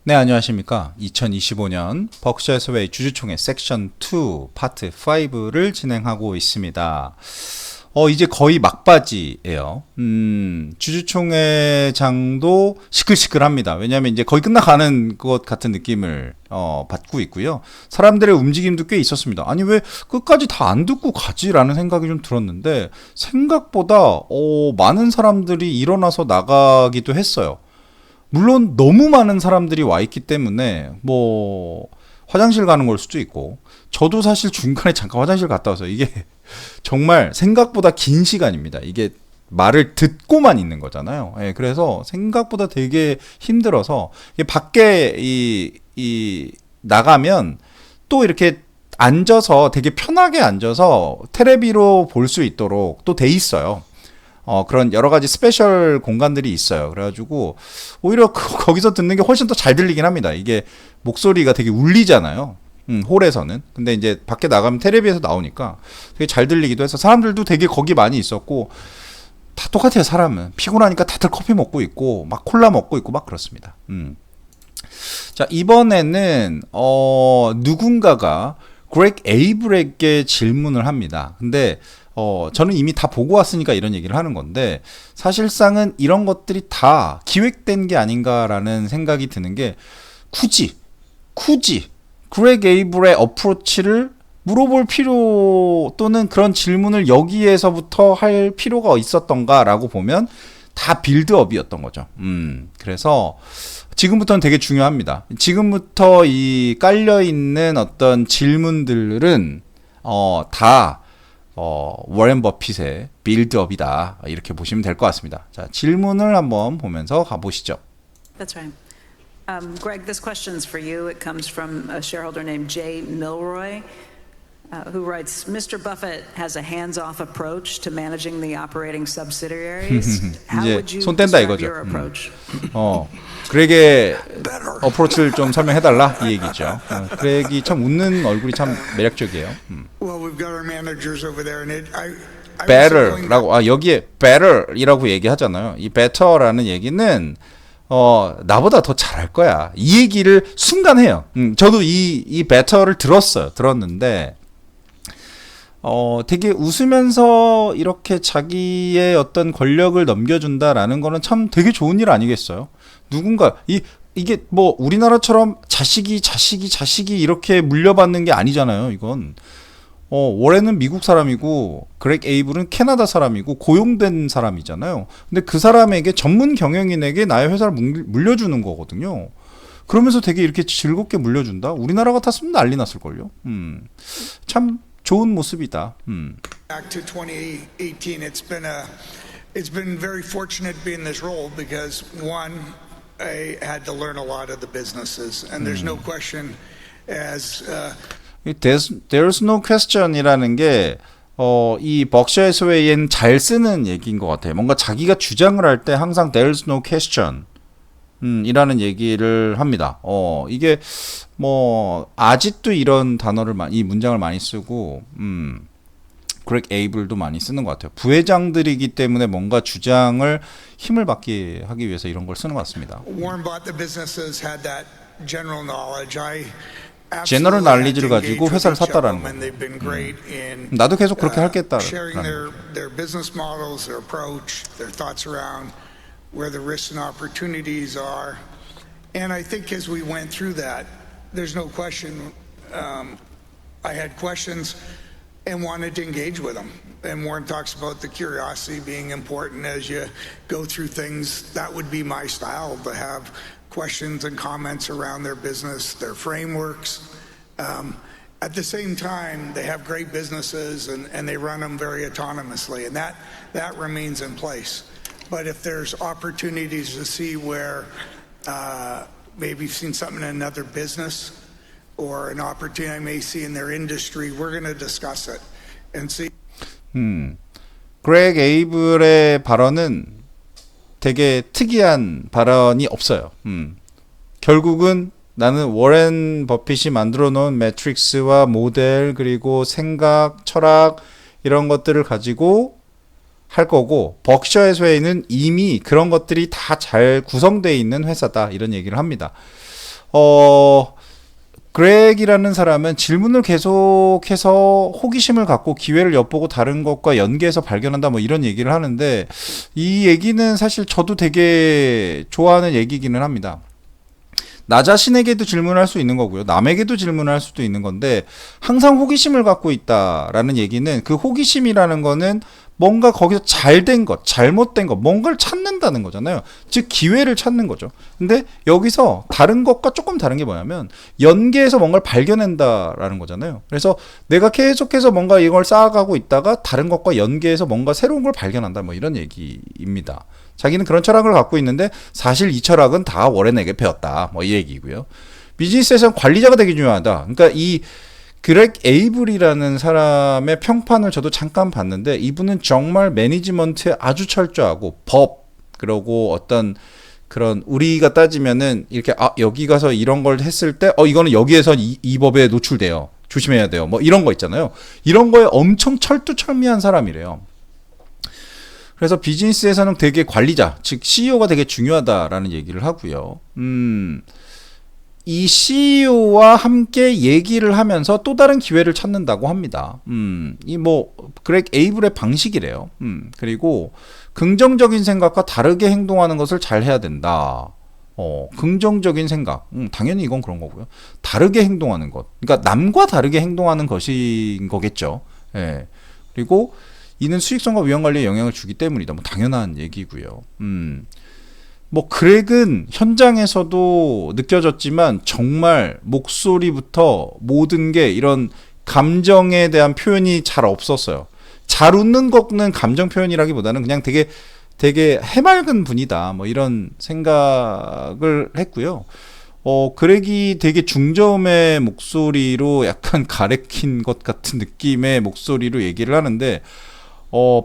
네, 안녕하십니까. 2025년 벅셔 스웨이 주주총회 섹션 2 파트 5를 진행하고 있습니다. 이제 거의 막바지예요. 주주총회장도 시끌시끌합니다. 왜냐하면 이제 거의 끝나가는 것 같은 느낌을 받고 있고요. 사람들의 움직임도 꽤 있었습니다. 아니 왜 끝까지 다 안 듣고 가지라는 생각이 좀 들었는데 생각보다 많은 사람들이 일어나서 나가기도 했어요. 물론 너무 많은 사람들이 와 있기 때문에 뭐 화장실 가는 걸 수도 있고, 저도 사실 중간에 잠깐 화장실 갔다 와서 이게 정말 생각보다 긴 시간입니다. 이게 말을 듣고만 있는 거잖아요. 예, 그래서 생각보다 되게 힘들어서 이게 밖에 나가면 또 이렇게 앉아서 되게 편하게 앉아서 테레비로 볼 수 있도록 또 돼 있어요. 그런 여러 가지 스페셜 공간들이 있어요. 그래가지고 오히려 거기서 듣는 게 훨씬 더 잘 들리긴 합니다. 이게 목소리가 되게 울리잖아요. 홀에서는. 근데 이제 밖에 나가면 테레비에서 나오니까 되게 잘 들리기도 해서 사람들도 되게 거기 많이 있었고, 다 똑같아요. 사람은 피곤하니까 다들 커피 먹고 있고 막 콜라 먹고 있고 막 그렇습니다. 자, 이번에는 누군가가 그렉 에이블에게 질문을 합니다. 근데 저는 이미 다 보고 왔으니까 이런 얘기를 하는 건데, 사실상은 이런 것들이 다 기획된 게 아닌가라는 생각이 드는 게, 굳이 그렉 에이블의 어프로치를 물어볼 필요, 또는 그런 질문을 여기에서부터 할 필요가 있었던가라고 보면 다 빌드업이었던 거죠. 그래서 지금부터는 되게 중요합니다. 지금부터 이 깔려있는 어떤 질문들은 다 워렌 버핏의 빌드업이다, 이렇게 보시면 될 것 같습니다. 자, 질문을 한번 보면서 가보시죠. That's right. Greg, this question's for you. It comes from a shareholder named Jay Milroy, who writes, Mr. Buffett has a hands-off approach to managing the operating subsidiaries. How 이제 would you 손 뗀다 describe 이거죠. your approach? 그렉의 어프로치를 좀 설명해달라 이 얘기죠. 그렉이 참 웃는 얼굴이 참 매력적이에요. Well, we've got our managers over there, and I was circling better라고, 여기에 better이라고 얘기하잖아요. 이 better라는 얘기는 나보다 더 잘할 거야, 이 얘기를 순간 해요. 저도 이 better를 들었는데 되게 웃으면서 이렇게 자기의 어떤 권력을 넘겨준다라는 거는 참 되게 좋은 일 아니겠어요? 누군가 이게 뭐 우리나라처럼 자식이 이렇게 물려받는 게 아니잖아요. 이건 워렌은 미국 사람이고 그렉 에이블은 캐나다 사람이고 고용된 사람이잖아요. 근데 그 사람에게, 전문 경영인에게 나의 회사를 물려주는 거거든요. 그러면서 되게 이렇게 즐겁게 물려준다? 우리나라 같았으면 난리 났을걸요. 참 좋은 모습이다. back to 2018. It's been very fortunate to be in this role because one, I had to learn a lot of the businesses, and there's no question as There's no question이라는 게 이 벅셔 스웨이엔 잘 쓰는 얘기인 것 같아요. 뭔가 자기가 주장을 할 때 항상 there's no question 이라는 얘기를 합니다. 이게 뭐 아직도 이런 단어를 이 문장을 많이 쓰고, 그렉 에이블도 많이 쓰는 것 같아요. 부회장들이기 때문에 뭔가 주장을 힘을 받게 하기 위해서 이런 걸 쓰는 것 같습니다. Warren Buffett businesses had that general knowledge. 제너럴 날리지를 가지고 회사를 샀다라는 거. 나도 계속 그렇게 할겠다. Sharing their business models, their approach, their thoughts around where the risks and opportunities are. And I think as we went through that, there's no question I had questions and wanted to engage with them. And Warren talks about the curiosity being important as you go through things. That would be my style, to have questions and comments around their business, their frameworks. At the same time, they have great businesses and they run them very autonomously, and that remains in place. But if there's opportunities to see where maybe you've seen something in another business or an opportunity I may see in their industry, we're going to discuss it and see. 그렉 에이블의 발언은 되게 특이한 발언이 없어요. 결국은 나는 워렌 버핏이 만들어 놓은 매트릭스와 모델, 그리고 생각, 철학, 이런 것들을 가지고 할 거고, 벅셔 스웨이는 이미 그런 것들이 다 잘 구성되어 있는 회사다, 이런 얘기를 합니다. 그렉이라는 사람은 질문을 계속해서 호기심을 갖고 기회를 엿보고 다른 것과 연계해서 발견한다 뭐 이런 얘기를 하는데, 이 얘기는 사실 저도 되게 좋아하는 얘기기는 합니다. 나 자신에게도 질문할 수 있는 거고요. 남에게도 질문할 수도 있는 건데, 항상 호기심을 갖고 있다라는 얘기는, 그 호기심이라는 거는 뭔가 거기서 잘된 것, 잘못된 것, 뭔가를 찾는다는 거잖아요. 즉 기회를 찾는 거죠. 근데 여기서 다른 것과 조금 다른 게 뭐냐면 연계해서 뭔가를 발견한다라는 거잖아요. 그래서 내가 계속해서 뭔가 이걸 쌓아가고 있다가 다른 것과 연계해서 뭔가 새로운 걸 발견한다, 뭐 이런 얘기입니다. 자기는 그런 철학을 갖고 있는데 사실 이 철학은 다 워렌에게 배웠다, 뭐 이 얘기고요. 비즈니스에서는 관리자가 되게 중요하다. 그러니까 이 그렉 에이블이라는 사람의 평판을 저도 잠깐 봤는데, 이분은 정말 매니지먼트에 아주 철저하고 법, 그리고 어떤 그런, 우리가 따지면은 이렇게 여기 가서 이런 걸 했을 때 이거는 여기에서 이 법에 노출돼요, 조심해야 돼요, 뭐 이런 거 있잖아요. 이런 거에 엄청 철두철미한 사람이래요. 그래서 비즈니스에서는 되게 관리자, 즉 CEO가 되게 중요하다라는 얘기를 하고요. 이 CEO와 함께 얘기를 하면서 또 다른 기회를 찾는다고 합니다. 이 뭐 그렉 에이블의 방식이래요. 그리고 긍정적인 생각과 다르게 행동하는 것을 잘 해야 된다. 긍정적인 생각, 당연히 이건 그런 거고요. 다르게 행동하는 것, 그러니까 남과 다르게 행동하는 것인 거겠죠. 예. 그리고 이는 수익성과 위험관리에 영향을 주기 때문이다. 뭐 당연한 얘기고요. 뭐 그렉은 현장에서도 느껴졌지만 정말 목소리부터 모든 게 이런 감정에 대한 표현이 잘 없었어요. 잘 웃는 거는 감정 표현이라기보다는 그냥 되게 해맑은 분이다, 뭐 이런 생각을 했고요. 그렉이 되게 중저음의 목소리로 약간 가래킨 것 같은 느낌의 목소리로 얘기를 하는데,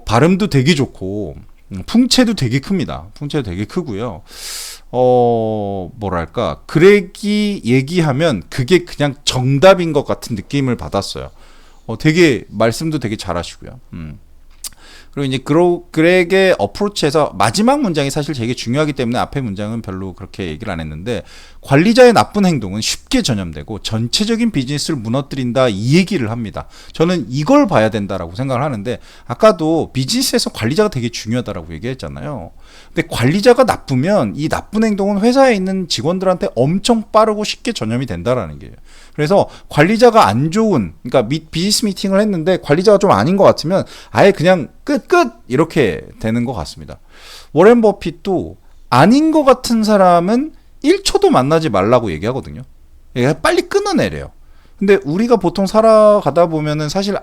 발음도 되게 좋고 풍채도 되게 큽니다. 풍채도 되게 크고요. 뭐랄까, 그렉이 얘기하면 그게 그냥 정답인 것 같은 느낌을 받았어요. 되게 말씀도 되게 잘하시고요. 그리고 이제 그렉의 어프로치에서 마지막 문장이 사실 되게 중요하기 때문에 앞에 문장은 별로 그렇게 얘기를 안 했는데, 관리자의 나쁜 행동은 쉽게 전염되고 전체적인 비즈니스를 무너뜨린다, 이 얘기를 합니다. 저는 이걸 봐야 된다라고 생각을 하는데, 아까도 비즈니스에서 관리자가 되게 중요하다라고 얘기했잖아요. 근데 관리자가 나쁘면 이 나쁜 행동은 회사에 있는 직원들한테 엄청 빠르고 쉽게 전염이 된다라는 게예요. 그래서 관리자가 안 좋은, 그러니까 비즈니스 미팅을 했는데 관리자가 좀 아닌 것 같으면 아예 그냥 끝 이렇게 되는 것 같습니다. 워렌 버핏도 아닌 것 같은 사람은 1초도 만나지 말라고 얘기하거든요. 빨리 끊어내래요. 근데 우리가 보통 살아가다 보면은 사실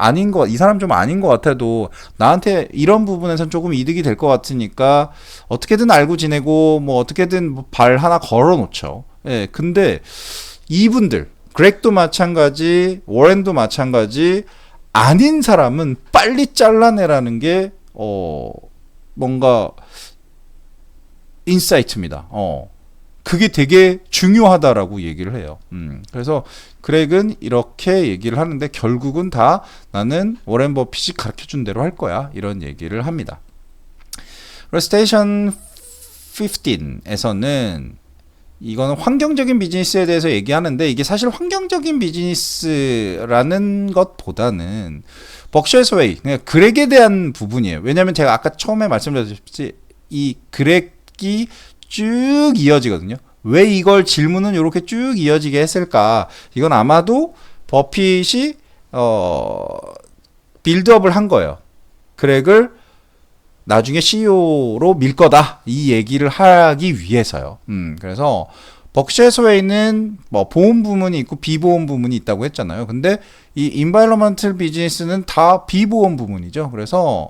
이 사람 좀 아닌 것 같아도 나한테 이런 부분에선 조금 이득이 될 것 같으니까 어떻게든 알고 지내고 뭐 어떻게든 발 하나 걸어 놓죠. 예, 근데 이분들, 그렉도 마찬가지, 워렌도 마찬가지, 아닌 사람은 빨리 잘라내라는 게 뭔가 인사이트입니다. 그게 되게 중요하다라고 얘기를 해요. 그래서 그렉은 이렇게 얘기를 하는데 결국은 다 나는 워렌 버핏이 가르쳐준 대로 할 거야, 이런 얘기를 합니다. 그래서 스테이션 15에서는 이거는 환경적인 비즈니스에 대해서 얘기하는데, 이게 사실 환경적인 비즈니스라는 것보다는 벅셔에서 웨이, 그냥 그렉에 대한 부분이에요. 왜냐하면 제가 아까 처음에 말씀드렸듯이 이 그렉이 쭉 이어지거든요. 왜 이걸 질문은 이렇게 쭉 이어지게 했을까? 이건 아마도 버핏이 빌드업을 한 거예요. 그렉을 나중에 CEO로 밀 거다, 이 얘기를 하기 위해서요. 그래서 벅셔 해서웨이는 뭐 보험 부문이 있고 비보험 부문이 있다고 했잖아요. 근데 이 인바이러먼털 비즈니스는 다 비보험 부문이죠. 그래서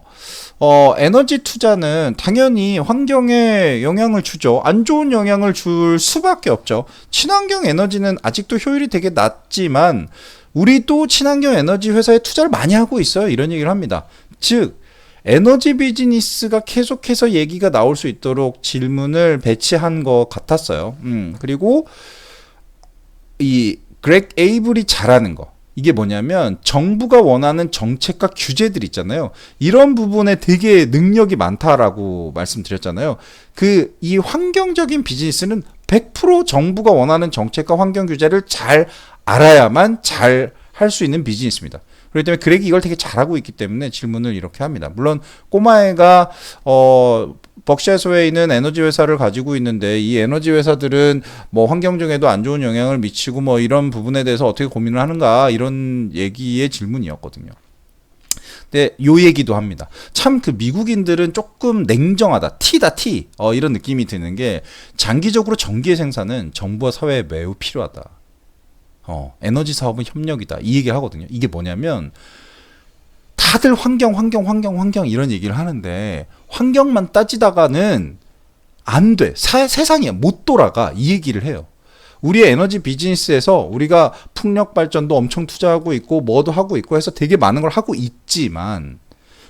에너지 투자는 당연히 환경에 영향을 주죠. 안 좋은 영향을 줄 수밖에 없죠. 친환경 에너지는 아직도 효율이 되게 낮지만 우리도 친환경 에너지 회사에 투자를 많이 하고 있어요, 이런 얘기를 합니다. 즉 에너지 비즈니스가 계속해서 얘기가 나올 수 있도록 질문을 배치한 것 같았어요. 그리고 이 그렉 에이블이 잘하는 거, 이게 뭐냐면 정부가 원하는 정책과 규제들 있잖아요. 이런 부분에 되게 능력이 많다라고 말씀드렸잖아요. 이 환경적인 비즈니스는 100% 정부가 원하는 정책과 환경 규제를 잘 알아야만 잘 할 수 있는 비즈니스입니다. 그렇기 때문에 그렉이 이걸 되게 잘하고 있기 때문에 질문을 이렇게 합니다. 물론 꼬마애가 벅시아소에 있는 에너지 회사를 가지고 있는데 이 에너지 회사들은 뭐 환경적에도 안 좋은 영향을 미치고 뭐 이런 부분에 대해서 어떻게 고민을 하는가 이런 얘기의 질문이었거든요. 근데 요 얘기도 합니다. 참 그 미국인들은 조금 냉정하다. T다 T. 이런 느낌이 드는 게 장기적으로 전기의 생산은 정부와 사회에 매우 필요하다. 에너지 사업은 협력이다. 이 얘기를 하거든요. 이게 뭐냐면 다들 환경 이런 얘기를 하는데 환경만 따지다가는 안 돼. 세상이 못 돌아가. 이 얘기를 해요. 우리의 에너지 비즈니스에서 우리가 풍력 발전도 엄청 투자하고 있고 뭐도 하고 있고 해서 되게 많은 걸 하고 있지만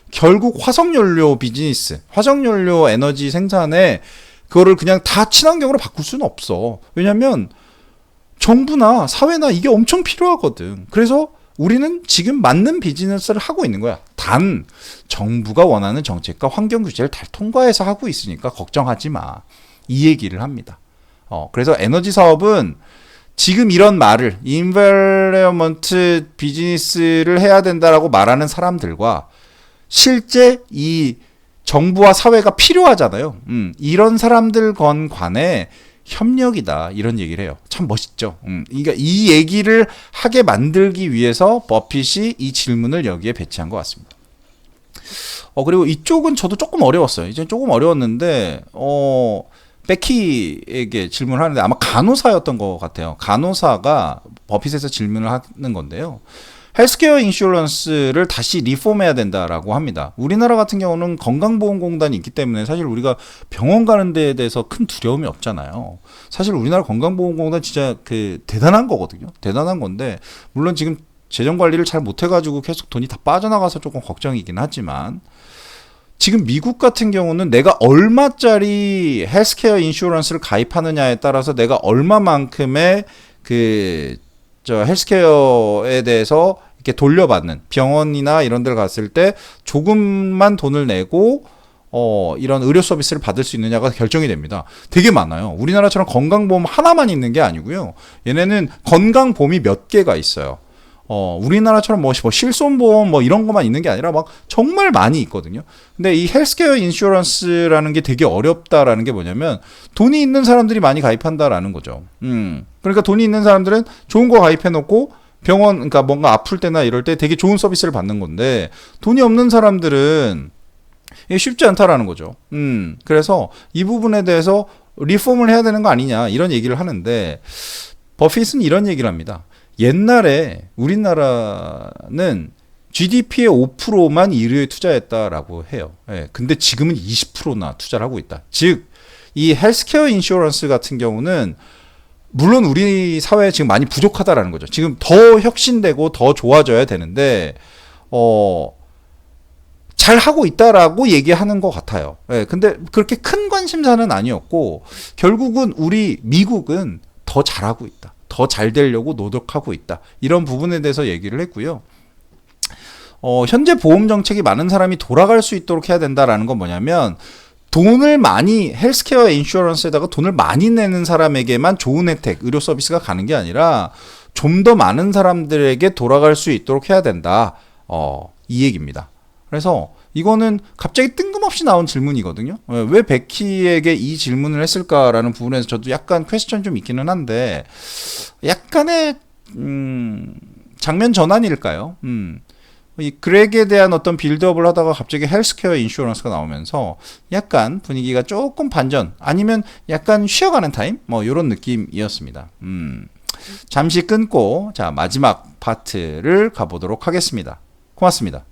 결국 화석연료 비즈니스, 화석연료 에너지 생산에 그거를 그냥 다 친환경으로 바꿀 수는 없어. 왜냐면 정부나 사회나 이게 엄청 필요하거든. 그래서 우리는 지금 맞는 비즈니스를 하고 있는 거야. 단 정부가 원하는 정책과 환경 규제를 잘 통과해서 하고 있으니까 걱정하지 마. 이 얘기를 합니다. 그래서 에너지 사업은 지금 이런 말을 인베리먼트 비즈니스를 해야 된다라고 말하는 사람들과 실제 이 정부와 사회가 필요하잖아요. 이런 사람들 간의 협력이다 이런 얘기를 해요. 참 멋있죠. 그러니까 이 얘기를 하게 만들기 위해서 버핏이 이 질문을 여기에 배치한 것 같습니다. 그리고 이쪽은 저도 조금 어려웠어요. 이제 조금 어려웠는데 베키에게 질문을 하는데 아마 간호사였던 것 같아요. 간호사가 버핏에서 질문을 하는 건데요. 헬스케어 인슈런스를 다시 리폼해야 된다라고 합니다. 우리나라 같은 경우는 건강보험공단이 있기 때문에 사실 우리가 병원 가는 데에 대해서 큰 두려움이 없잖아요. 사실 우리나라 건강보험공단 진짜 대단한 거거든요. 대단한 건데 물론 지금 재정 관리를 잘 못해가지고 계속 돈이 다 빠져나가서 조금 걱정이긴 하지만 지금 미국 같은 경우는 내가 얼마짜리 헬스케어 인슈런스를 가입하느냐에 따라서 내가 얼마만큼의 헬스케어에 대해서 이렇게 돌려받는 병원이나 이런 데를 갔을 때 조금만 돈을 내고 이런 의료 서비스를 받을 수 있느냐가 결정이 됩니다. 되게 많아요. 우리나라처럼 건강보험 하나만 있는 게 아니고요. 얘네는 건강보험이 몇 개가 있어요. 우리나라처럼 뭐 실손보험 뭐 이런 것만 있는 게 아니라 막 정말 많이 있거든요. 근데 이 헬스케어 인슈런스라는 게 되게 어렵다라는 게 뭐냐면 돈이 있는 사람들이 많이 가입한다라는 거죠. 그러니까 돈이 있는 사람들은 좋은 거 가입해 놓고 병원, 그러니까 뭔가 아플 때나 이럴 때 되게 좋은 서비스를 받는 건데 돈이 없는 사람들은 이게 쉽지 않다라는 거죠. 그래서 이 부분에 대해서 리폼을 해야 되는 거 아니냐 이런 얘기를 하는데 버핏은 이런 얘기를 합니다. 옛날에 우리나라는 GDP의 5%만 의료에 투자했다라고 해요. 근데 지금은 20%나 투자를 하고 있다. 즉, 이 헬스케어 인슈런스 같은 경우는 물론 우리 사회에 지금 많이 부족하다라는 거죠. 지금 더 혁신되고 더 좋아져야 되는데 잘 하고 있다라고 얘기하는 것 같아요. 근데 그렇게 큰 관심사는 아니었고 결국은 우리 미국은 더 잘하고 있다. 더 잘 되려고 노력하고 있다. 이런 부분에 대해서 얘기를 했고요. 현재 보험 정책이 많은 사람이 돌아갈 수 있도록 해야 된다라는 건 뭐냐면 돈을 많이 헬스케어 인슈런스에다가 돈을 많이 내는 사람에게만 좋은 혜택, 의료 서비스가 가는 게 아니라 좀 더 많은 사람들에게 돌아갈 수 있도록 해야 된다. 이 얘기입니다. 그래서 이거는 갑자기 뜬금없이 나온 질문이거든요. 왜 베키에게 이 질문을 했을까라는 부분에서 저도 약간 퀘스천 좀 있기는 한데 약간의 장면 전환일까요? 이 그렉에 대한 어떤 빌드업을 하다가 갑자기 헬스케어 인슈런스가 나오면서 약간 분위기가 조금 반전 아니면 약간 쉬어가는 타임? 뭐 이런 느낌이었습니다. 잠시 끊고 자 마지막 파트를 가보도록 하겠습니다. 고맙습니다.